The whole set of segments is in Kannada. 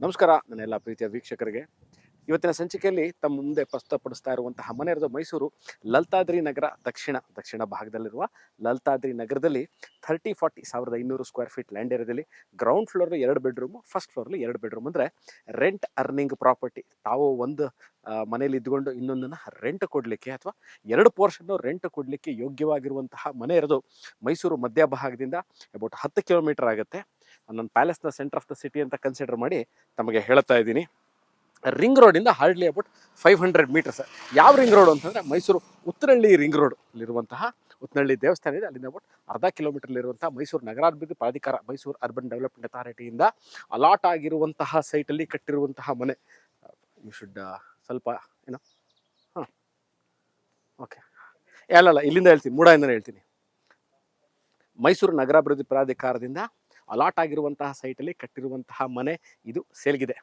ನಮಸ್ಕಾರ ನನ್ನೆಲ್ಲ ಪ್ರೀತಿಯ ವೀಕ್ಷಕರಿಗೆ. ಇವತ್ತಿನ ಸಂಚಿಕೆಯಲ್ಲಿ ತಮ್ಮ ಮುಂದೆ ಪ್ರಸ್ತುತಪಡಿಸ್ತಾ ಇರುವಂತಹ ಮನೆ ಇರೋದು ಮೈಸೂರು ಲಲಿತಾದ್ರಿ ನಗರ ದಕ್ಷಿಣ ಭಾಗದಲ್ಲಿರುವ ಲಲಿತಾದ್ರಿ ನಗರದಲ್ಲಿ 30-40 ಸ್ಕ್ವೇರ್ ಫೀಟ್ ಲ್ಯಾಂಡ್ ಏರಿಯಾದಲ್ಲಿ ಗ್ರೌಂಡ್ ಫ್ಲೋರ್ 2 ಬೆಡ್ರೂಮು, ಫಸ್ಟ್ ಫ್ಲೋರ್ಲಿ 2 ಬೆಡ್ರೂಮ್. ಅಂದರೆ ರೆಂಟ್ ಅರ್ನಿಂಗ್ ಪ್ರಾಪರ್ಟಿ. ತಾವು ಒಂದು ಮನೇಲಿ ಇದ್ದುಕೊಂಡು ಇನ್ನೊಂದನ್ನು ರೆಂಟ್ ಕೊಡಲಿಕ್ಕೆ ಅಥವಾ 2 ಪೋರ್ಷನ್ನು ರೆಂಟ್ ಕೊಡಲಿಕ್ಕೆ ಯೋಗ್ಯವಾಗಿರುವಂತಹ ಮನೆ ಇರೋದು ಮೈಸೂರು ಮಧ್ಯಭಾಗದಿಂದ ಅಬೌಟ್ 10 ಕಿಲೋಮೀಟರ್ ಆಗುತ್ತೆ. ನನ್ನ ಪ್ಯಾಲೇಸ್ನ ಸೆಂಟರ್ ಆಫ್ ದ ಸಿಟಿ ಅಂತ ಕನ್ಸಿಡರ್ ಮಾಡಿ ತಮಗೆ ಹೇಳ್ತಾ ಇದ್ದೀನಿ. ರಿಂಗ್ ರೋಡಿಂದ ಹಾರ್ಡ್ಲಿ ಅಬೌಟ್ 500 ಮೀಟರ್ಸ್. ಯಾವ ರಿಂಗ್ ರೋಡ್ ಅಂತಂದರೆ ಮೈಸೂರು ಉತ್ತರಹಳ್ಳಿ ರಿಂಗ್ ರೋಡಲ್ಲಿರುವಂತಹ ಉತ್ತರಹಳ್ಳಿ ದೇವಸ್ಥಾನ ಇದೆ, ಅಲ್ಲಿಂದ ಅಬೌಟ್ ಅರ್ಧ ಕಿಲೋಮೀಟರ್ಲಿರುವಂತಹ ಮೈಸೂರು ನಗರಾಭಿವೃದ್ಧಿ ಪ್ರಾಧಿಕಾರ, ಮೈಸೂರು ಅರ್ಬನ್ ಡೆವಲಪ್ಮೆಂಟ್ ಅಥಾರಿಟಿಯಿಂದ ಅಲಾಟ್ ಆಗಿರುವಂತಹ ಸೈಟಲ್ಲಿ ಕಟ್ಟಿರುವಂತಹ ಮನೆ. ಯು ಶುಡ್ ಸ್ವಲ್ಪ ಏನೋ ಓಕೆ ಅಲ್ಲ ಇಲ್ಲಿಂದ ಹೇಳ್ತೀನಿ, ಮೂಡಾಯಿಂದನೇ ಹೇಳ್ತೀನಿ. ಮೈಸೂರು ನಗರಾಭಿವೃದ್ಧಿ ಪ್ರಾಧಿಕಾರದಿಂದ ಅಲಾಟ್ ಆಗಿರುವಂತಹ ಸೈಟಲ್ಲಿ ಕಟ್ಟಿರುವಂತಹ ಮನೆ ಇದು ಸೇಲ್ಗಿದೆ.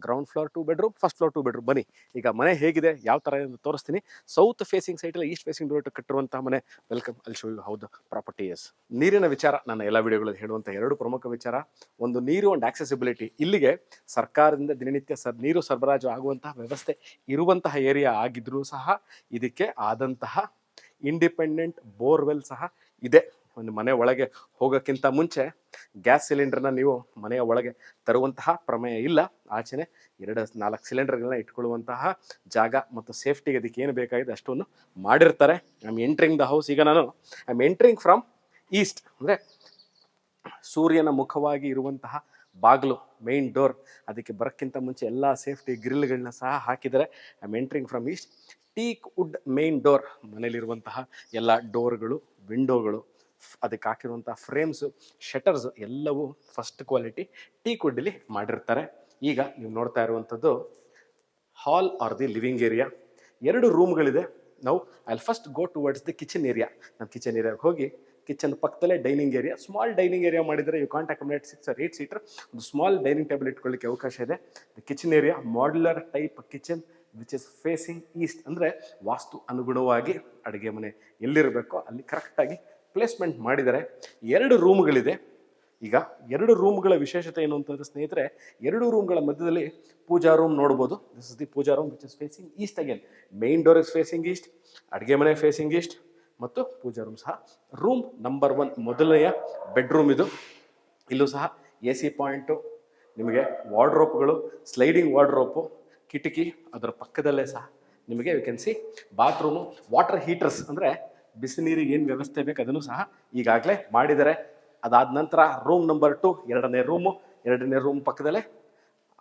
Ground floor 2 bedroom, first floor 2 bedroom. ಬನ್ನಿ ಈಗ ಮನೆ ಹೇಗಿದೆ, ಯಾವ ಥರ ಎಂದು ತೋರಿಸ್ತೀನಿ. ಸೌತ್ ಫೇಸಿಂಗ್ ಸೈಟಲ್ಲಿ ಈಸ್ಟ್ ಫೇಸಿಂಗ್ ಡೋರ್ ಕಟ್ಟಿರುವಂತಹ ಮನೆ. ವೆಲ್ಕಮ್, ಅಲ್ಲಿ show you how the property is. ನೀರಿನ ವಿಚಾರ ನನ್ನ ಎಲ್ಲ ವಿಡಿಯೋಗಳಲ್ಲಿ ಹೇಳುವಂಥ 2 ಪ್ರಮುಖ ವಿಚಾರ. ಒಂದು ನೀರು ಅಂಡ್ ಆಕ್ಸೆಸಿಬಿಲಿಟಿ. ಇಲ್ಲಿಗೆ ಸರ್ಕಾರದಿಂದ ದಿನನಿತ್ಯ ನೀರು ಸರಬರಾಜು ಆಗುವಂತಹ ವ್ಯವಸ್ಥೆ ಇರುವಂತಹ ಏರಿಯಾ ಆಗಿದ್ರೂ ಸಹ ಇದಕ್ಕೆ ಆದಂತಹ ಇಂಡಿಪೆಂಡೆಂಟ್ ಬೋರ್ವೆಲ್ ಸಹ ಇದೆ. ಒಂದು ಮನೆ ಒಳಗೆ ಹೋಗೋಕ್ಕಿಂತ ಮುಂಚೆ ಗ್ಯಾಸ್ ಸಿಲಿಂಡರ್ನ ನೀವು ಮನೆಯ ಒಳಗೆ ತರುವಂತಹ ಪ್ರಮೇಯ ಇಲ್ಲ. ಆಚೆನೆ 2-4 ಸಿಲಿಂಡರ್ಗಳನ್ನ ಇಟ್ಕೊಳ್ಳುವಂತಹ ಜಾಗ ಮತ್ತು ಸೇಫ್ಟಿಗೆ ಅದಕ್ಕೆ ಏನು ಬೇಕಾಗಿದೆ ಅಷ್ಟನ್ನು ಮಾಡಿರ್ತಾರೆ. I am entering the house. ಈಗ ನಾನು I am entering from East, ಅಂದರೆ ಸೂರ್ಯನ ಮುಖವಾಗಿ ಇರುವಂತಹ ಬಾಗಿಲು, ಮೇನ್ ಡೋರ್. ಅದಕ್ಕೆ ಬರೋಕ್ಕಿಂತ ಮುಂಚೆ ಎಲ್ಲ ಸೇಫ್ಟಿ ಗ್ರಿಲ್ಗಳನ್ನ ಸಹ ಹಾಕಿದರೆ. I am entering from east. Teak wood main door. ಮನೇಲಿರುವಂತಹ ಎಲ್ಲ ಡೋರ್ಗಳು, ವಿಂಡೋಗಳು, ಅದಕ್ಕೆ ಹಾಕಿರುವಂಥ ಫ್ರೇಮ್ಸು, ಶಟರ್ಸು ಎಲ್ಲವೂ ಫಸ್ಟ್ ಕ್ವಾಲಿಟಿ ಟೀಕ್ ವುಡ್ಡಲ್ಲಿ ಮಾಡಿರ್ತಾರೆ. ಈಗ ನೀವು ನೋಡ್ತಾ ಇರುವಂಥದ್ದು ಹಾಲ್ ಆರ್ ದಿ ಲಿವಿಂಗ್ ಏರಿಯಾ. 2 ರೂಮ್ಗಳಿದೆ. ನಾವು I first go towards the kitchen area. ನಾನು ಕಿಚನ್ ಏರಿಯಾಗೆ ಹೋಗಿ ಕಿಚನ್ ಪಕ್ಕದಲ್ಲೇ dining area, small dining area ಮಾಡಿದರೆ you can't accommodate 6 or 8 seater. ಒಂದು ಸ್ಮಾಲ್ ಡೈನಿಂಗ್ ಟೇಬಲ್ ಇಟ್ಕೊಳ್ಳಿಕ್ಕೆ ಅವಕಾಶ ಇದೆ. The kitchen area modular type kitchen which is facing East. ಅಂದರೆ ವಾಸ್ತು ಅನುಗುಣವಾಗಿ ಅಡುಗೆ ಮನೆ ಎಲ್ಲಿರಬೇಕೋ ಅಲ್ಲಿ ಕರೆಕ್ಟಾಗಿ ಪ್ಲೇಸ್ಮೆಂಟ್ ಮಾಡಿದ್ದಾರೆ. 2 ರೂಮ್ಗಳಿದೆ. ಈಗ 2 ರೂಮ್ಗಳ ವಿಶೇಷತೆ ಏನು ಅಂತಂದರೆ ಸ್ನೇಹಿತರೆ, 2 ರೂಮ್ಗಳ ಮಧ್ಯದಲ್ಲಿ ಪೂಜಾ ರೂಮ್ ನೋಡ್ಬೋದು. This is the puja room which is facing east. Again main door is facing east, ಅಡುಗೆ ಮನೆ ಫೇಸಿಂಗ್ ಈಸ್ಟ್ ಮತ್ತು ಪೂಜಾ ರೂಮ್ ಸಹ. ರೂಮ್ ನಂಬರ್ 1 ಮೊದಲನೆಯ ಬೆಡ್ರೂಮ್ ಇದು. ಇಲ್ಲೂ ಸಹ AC ಪಾಯಿಂಟು, ನಿಮಗೆ ವಾರ್ಡ್ರೋಪ್ಗಳು, ಸ್ಲೈಡಿಂಗ್ ವಾರ್ಡ್ರೋಪು, ಕಿಟಕಿ, ಅದರ ಪಕ್ಕದಲ್ಲೇ ಸಹ ನಿಮಗೆ you can see bathroom, water heaters. ಅಂದರೆ ಬಿಸಿ ನೀರಿಗೆ ಏನು ವ್ಯವಸ್ಥೆ ಬೇಕು ಅದನ್ನು ಸಹ ಈಗಾಗಲೇ ಮಾಡಿದ್ದಾರೆ. ಅದಾದ ನಂತರ ರೂಮ್ ನಂಬರ್ 2, 2ನೇ ರೂಮು. 2ನೇ ರೂಮ್ ಪಕ್ಕದಲ್ಲೇ